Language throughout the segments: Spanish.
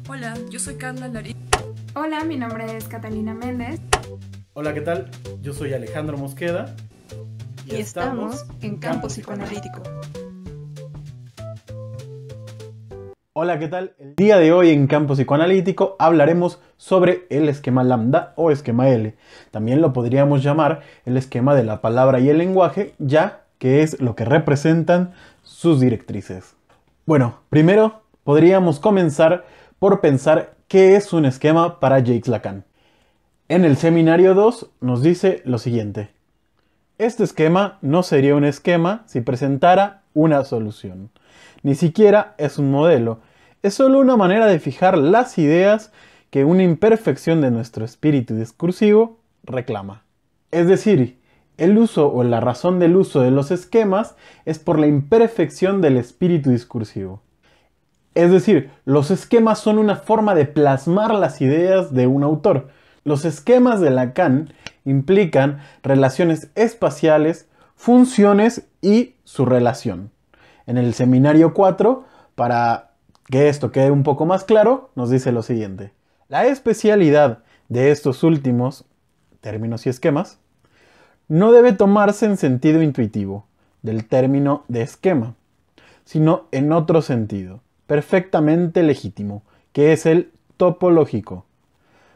Hola, yo soy Carla Larín. Hola, mi nombre es Catalina Méndez. Hola, ¿qué tal? Yo soy Alejandro Mosqueda. Y estamos en Campo Psicoanalítico. Hola, ¿qué tal? El día de hoy en Campo Psicoanalítico hablaremos sobre el esquema lambda o esquema L. También lo podríamos llamar el esquema de la palabra y el lenguaje, ya que es lo que representan sus directrices. Bueno, primero podríamos comenzar por pensar qué es un esquema para Jacques Lacan. En el seminario 2 nos dice lo siguiente: este esquema no sería un esquema si presentara una solución. Ni siquiera es un modelo, es solo una manera de fijar las ideas que una imperfección de nuestro espíritu discursivo reclama. Es decir, el uso o la razón del uso de los esquemas es por la imperfección del espíritu discursivo. Es decir, los esquemas son una forma de plasmar las ideas de un autor. Los esquemas de Lacan implican relaciones espaciales, funciones y su relación. En el seminario 4, para que esto quede un poco más claro, nos dice lo siguiente: la especialidad de estos últimos términos y esquemas no debe tomarse en sentido intuitivo del término de esquema, sino en otro sentido, perfectamente legítimo, que es el topológico.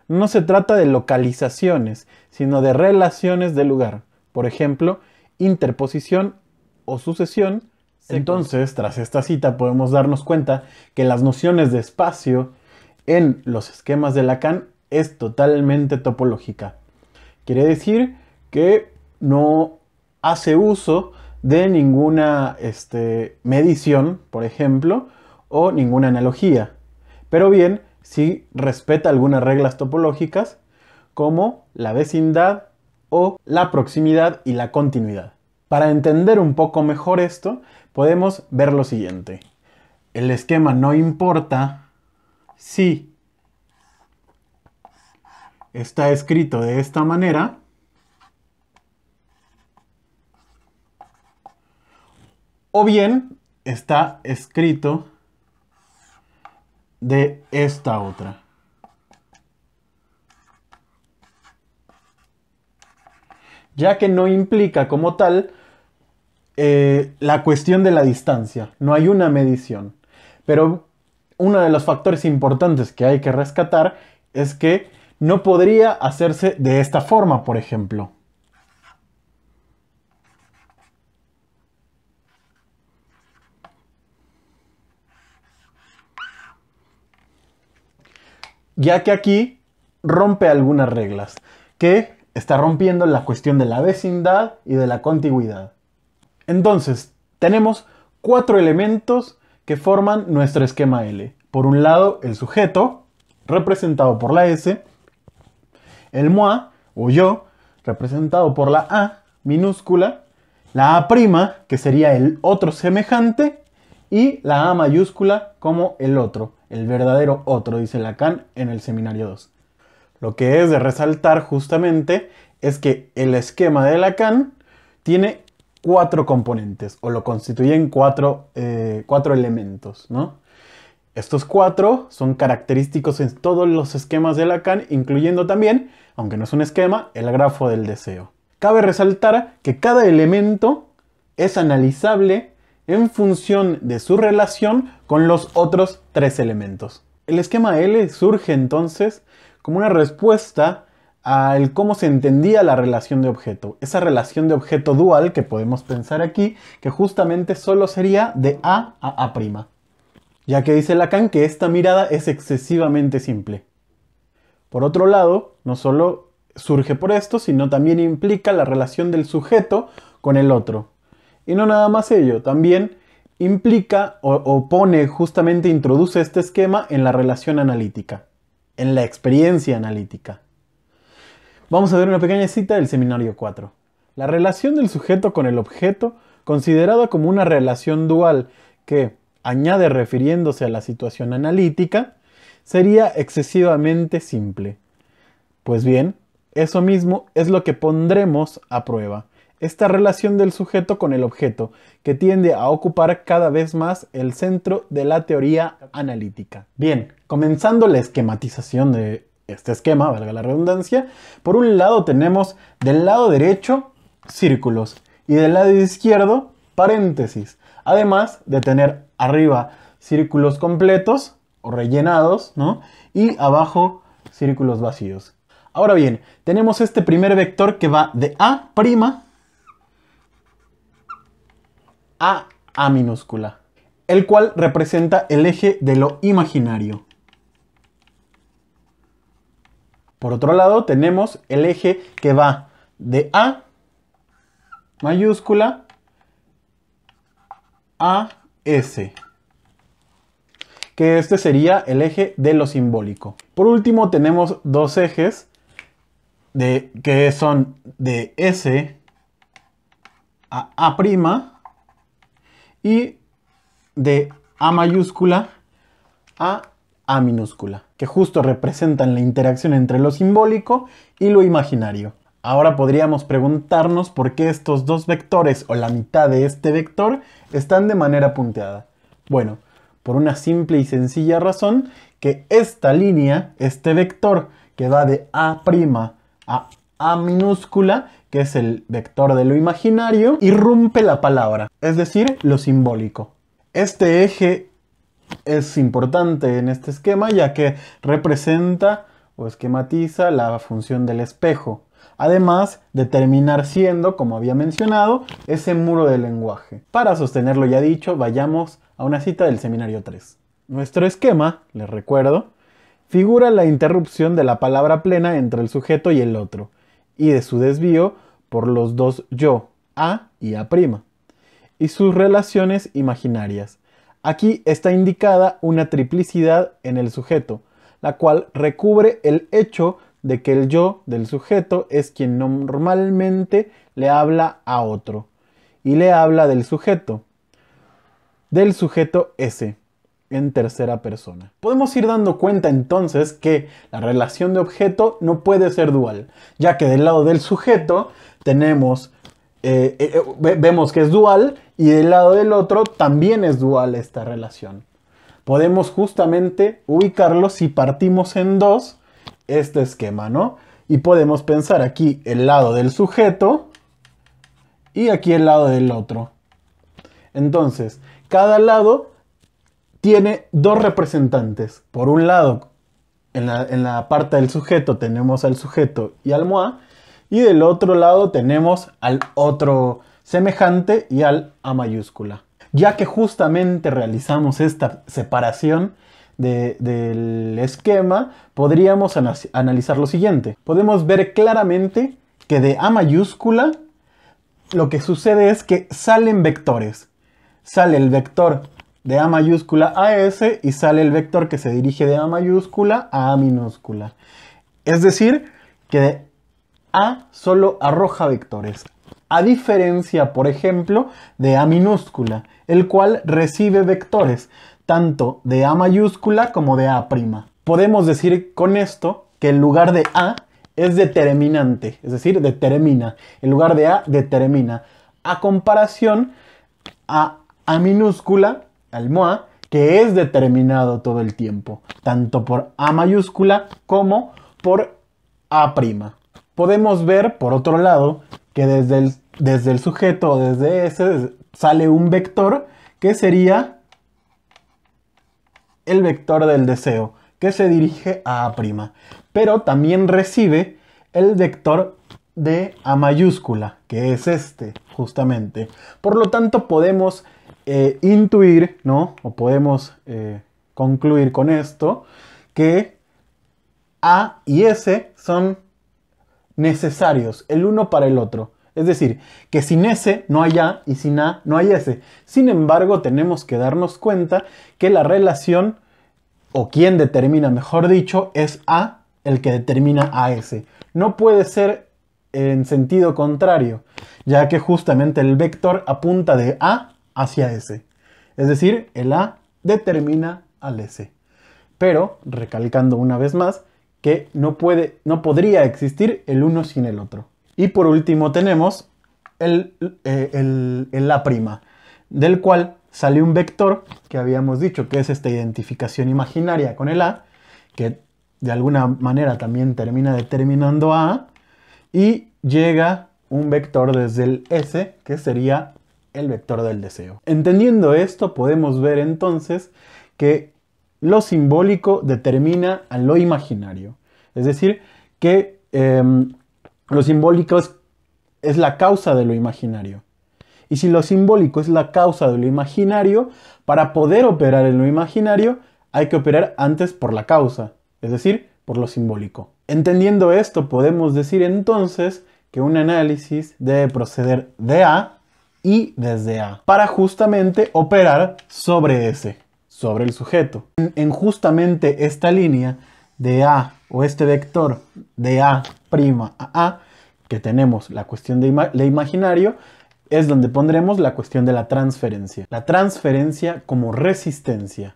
No se trata de localizaciones, sino de relaciones de lugar, por ejemplo, interposición o sucesión. Entonces, tras esta cita podemos darnos cuenta que las nociones de espacio en los esquemas de Lacan es totalmente topológica. Quiere decir que no hace uso de ninguna medición, por ejemplo, o ninguna analogía, pero bien sí respeta algunas reglas topológicas como la vecindad o la proximidad y la continuidad. Para entender un poco mejor esto, podemos ver lo siguiente: el esquema no importa si está escrito de esta manera o bien está escrito de esta otra. Ya que no implica como tal la cuestión de la distancia, no hay una medición. Pero uno de los factores importantes que hay que rescatar es que no podría hacerse de esta forma, por ejemplo. Ya que aquí rompe algunas reglas, que está rompiendo la cuestión de la vecindad y de la contigüidad. Entonces, tenemos 4 elementos que forman nuestro esquema L. Por un lado, el sujeto, representado por la S, el moi, o yo, representado por la A minúscula, la A', que sería el otro semejante, y la A mayúscula como el otro, el verdadero otro, dice Lacan en el seminario 2. Lo que es de resaltar justamente es que el esquema de Lacan tiene 4 componentes, o lo constituyen 4 elementos, ¿no? Estos 4 son característicos en todos los esquemas de Lacan, incluyendo también, aunque no es un esquema, el grafo del deseo. Cabe resaltar que cada elemento es analizable en función de su relación con los otros 3 elementos. El esquema L surge entonces como una respuesta al cómo se entendía la relación de objeto. Esa relación de objeto dual que podemos pensar aquí, que justamente solo sería de A a A'. Ya que dice Lacan que esta mirada es excesivamente simple. Por otro lado, no solo surge por esto, sino también implica la relación del sujeto con el otro. Y no nada más ello, también implica o pone, justamente introduce este esquema en la relación analítica, en la experiencia analítica. Vamos a ver una pequeña cita del seminario 4. La relación del sujeto con el objeto, considerada como una relación dual que, añade refiriéndose a la situación analítica, sería excesivamente simple. Pues bien, eso mismo es lo que pondremos a prueba. esta relación del sujeto con el objeto, que tiende a ocupar cada vez más el centro de la teoría analítica. Bien, comenzando la esquematización de este esquema, valga la redundancia, por un lado tenemos del lado derecho círculos y del lado izquierdo paréntesis, además de tener arriba círculos completos o rellenados, ¿no? Y abajo círculos vacíos. Ahora bien, tenemos este primer vector que va de A' a A minúscula, el cual representa el eje de lo imaginario. Por otro lado, tenemos el eje que va de A mayúscula a S, que este sería el eje de lo simbólico. Por último, tenemos dos ejes que son de S a A' y de A mayúscula a A minúscula, que justo representan la interacción entre lo simbólico y lo imaginario. Ahora podríamos preguntarnos por qué estos dos vectores o la mitad de este vector están de manera punteada. Bueno, por una simple y sencilla razón, que esta línea, este vector que va de A' a A minúscula, que es el vector de lo imaginario, irrumpe la palabra, es decir, lo simbólico. Este eje es importante en este esquema ya que representa o esquematiza la función del espejo, además de terminar siendo, como había mencionado, ese muro del lenguaje. Para sostener lo ya dicho, vayamos a una cita del seminario 3. Nuestro esquema, les recuerdo, figura la interrupción de la palabra plena entre el sujeto y el otro, y de su desvío por los dos yo, A y A', y sus relaciones imaginarias. Aquí está indicada una triplicidad en el sujeto, la cual recubre el hecho de que el yo del sujeto es quien normalmente le habla a otro, y le habla del sujeto S, en tercera persona. Podemos ir dando cuenta entonces que la relación de objeto no puede ser dual, ya que del lado del sujeto tenemos, vemos que es dual, y del lado del otro también es dual esta relación. Podemos justamente ubicarlo si partimos en dos este esquema, ¿no? Y podemos pensar aquí el lado del sujeto y aquí el lado del otro. Entonces, cada lado tiene dos representantes. Por un lado, en la parte del sujeto tenemos al sujeto y al moi, y del otro lado tenemos al otro semejante y al A mayúscula. Ya que justamente realizamos esta separación del esquema, podríamos analizar lo siguiente. Podemos ver claramente que de A mayúscula lo que sucede es que salen vectores. Sale el vector de A mayúscula a S y sale el vector que se dirige de A mayúscula a A minúscula. Es decir, que de A solo arroja vectores. A diferencia, por ejemplo, de A minúscula, el cual recibe vectores, tanto de A mayúscula como de A'. Podemos decir con esto que el lugar de A es determinante, es decir, determina. El lugar de A determina, a comparación a A minúscula, al moi, que es determinado todo el tiempo, tanto por A mayúscula como por A'. Podemos ver, por otro lado, que desde el sujeto o desde S sale un vector que sería el vector del deseo, que se dirige a A', pero también recibe el vector de A mayúscula, que es este, justamente. Por lo tanto, podemos intuir, ¿no? O podemos concluir con esto, que A y S son necesarios el uno para el otro. Es decir, que sin S no hay A y sin A no hay S. Sin embargo, tenemos que darnos cuenta que la relación, o quien determina, mejor dicho, es A el que determina a S. No puede ser en sentido contrario, ya que justamente el vector apunta de A hacia S. Es decir, el A determina al S. Pero, recalcando una vez más, que no podría existir el uno sin el otro. Y por último tenemos el A', del cual sale un vector que habíamos dicho que es esta identificación imaginaria con el A, que de alguna manera también termina determinando A, y llega un vector desde el S, que sería el vector del deseo. Entendiendo esto, podemos ver entonces que lo simbólico determina a lo imaginario. Es decir, que lo simbólico es la causa de lo imaginario. Y si lo simbólico es la causa de lo imaginario, para poder operar en lo imaginario hay que operar antes por la causa, es decir, por lo simbólico. Entendiendo esto, podemos decir entonces que un análisis debe proceder de A y desde A, para justamente operar sobre ese, sobre el sujeto. En justamente esta línea de A, o este vector de A' a A, que tenemos la cuestión de imaginario, es donde pondremos la cuestión de la transferencia. La transferencia como resistencia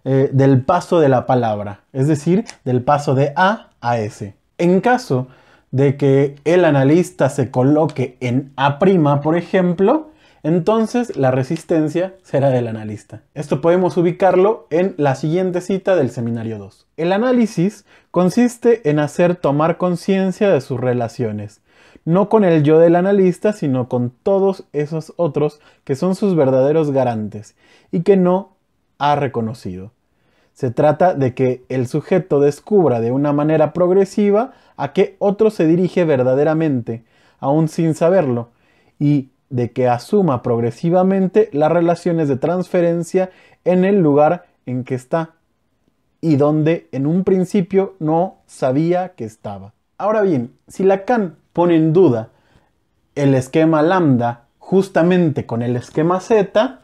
del paso de la palabra, es decir, del paso de A a S. En caso de que el analista se coloque en A', por ejemplo, entonces la resistencia será del analista. Esto podemos ubicarlo en la siguiente cita del seminario 2. El análisis consiste en hacer tomar conciencia de sus relaciones, no con el yo del analista, sino con todos esos otros que son sus verdaderos garantes y que no ha reconocido. Se trata de que el sujeto descubra de una manera progresiva a qué otro se dirige verdaderamente, aún sin saberlo, y de que asuma progresivamente las relaciones de transferencia en el lugar en que está y donde en un principio no sabía que estaba. Ahora bien, si Lacan pone en duda el esquema lambda justamente con el esquema Z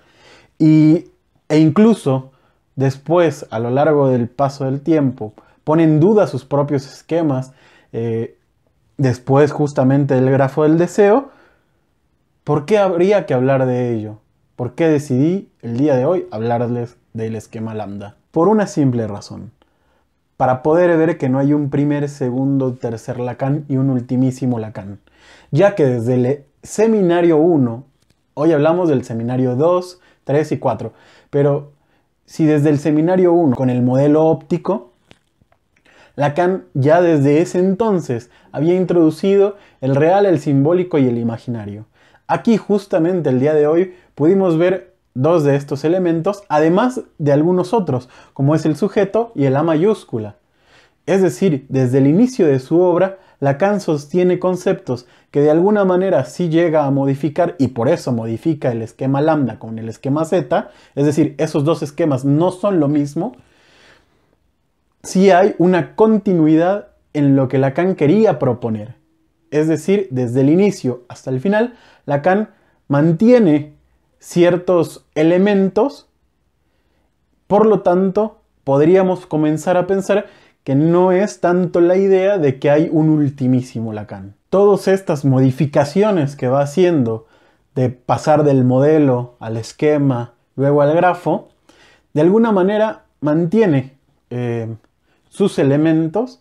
e incluso después, a lo largo del paso del tiempo, pone en duda sus propios esquemas, después justamente del grafo del deseo, ¿por qué habría que hablar de ello? ¿Por qué decidí el día de hoy hablarles del esquema lambda? Por una simple razón. Para poder ver que no hay un primer, segundo, tercer Lacan y un ultimísimo Lacan. Ya que desde el seminario 1, hoy hablamos del seminario 2, 3 y 4, pero si desde el seminario 1 con el modelo óptico, Lacan ya desde ese entonces había introducido el real, el simbólico y el imaginario. Aquí justamente el día de hoy pudimos ver dos de estos elementos, además de algunos otros, como es el sujeto y el A mayúscula. Es decir, desde el inicio de su obra, Lacan sostiene conceptos que de alguna manera sí llega a modificar y por eso modifica el esquema lambda con el esquema Z, es decir, esos dos esquemas no son lo mismo. Sí hay una continuidad en lo que Lacan quería proponer. Es decir, desde el inicio hasta el final, Lacan mantiene ciertos elementos, por lo tanto, podríamos comenzar a pensar que no es tanto la idea de que hay un ultimísimo Lacan. Todas estas modificaciones que va haciendo de pasar del modelo al esquema, luego al grafo, de alguna manera mantiene sus elementos.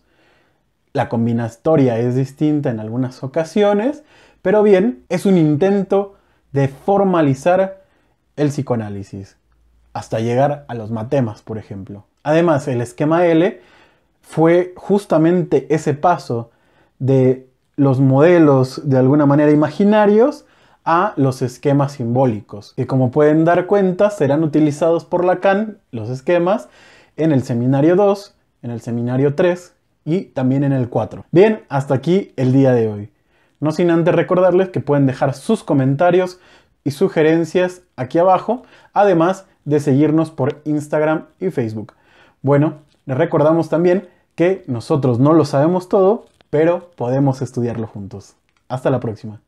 La combinatoria es distinta en algunas ocasiones, pero bien, es un intento de formalizar el psicoanálisis, hasta llegar a los matemas, por ejemplo. Además, el esquema L fue justamente ese paso de los modelos de alguna manera imaginarios a los esquemas simbólicos, que como pueden dar cuenta serán utilizados por Lacan, los esquemas, en el seminario 2, en el seminario 3 y también en el 4. Bien, hasta aquí el día de hoy. No sin antes recordarles que pueden dejar sus comentarios y sugerencias aquí abajo, además de seguirnos por Instagram y Facebook. Bueno, les recordamos también que nosotros no lo sabemos todo, pero podemos estudiarlo juntos. Hasta la próxima.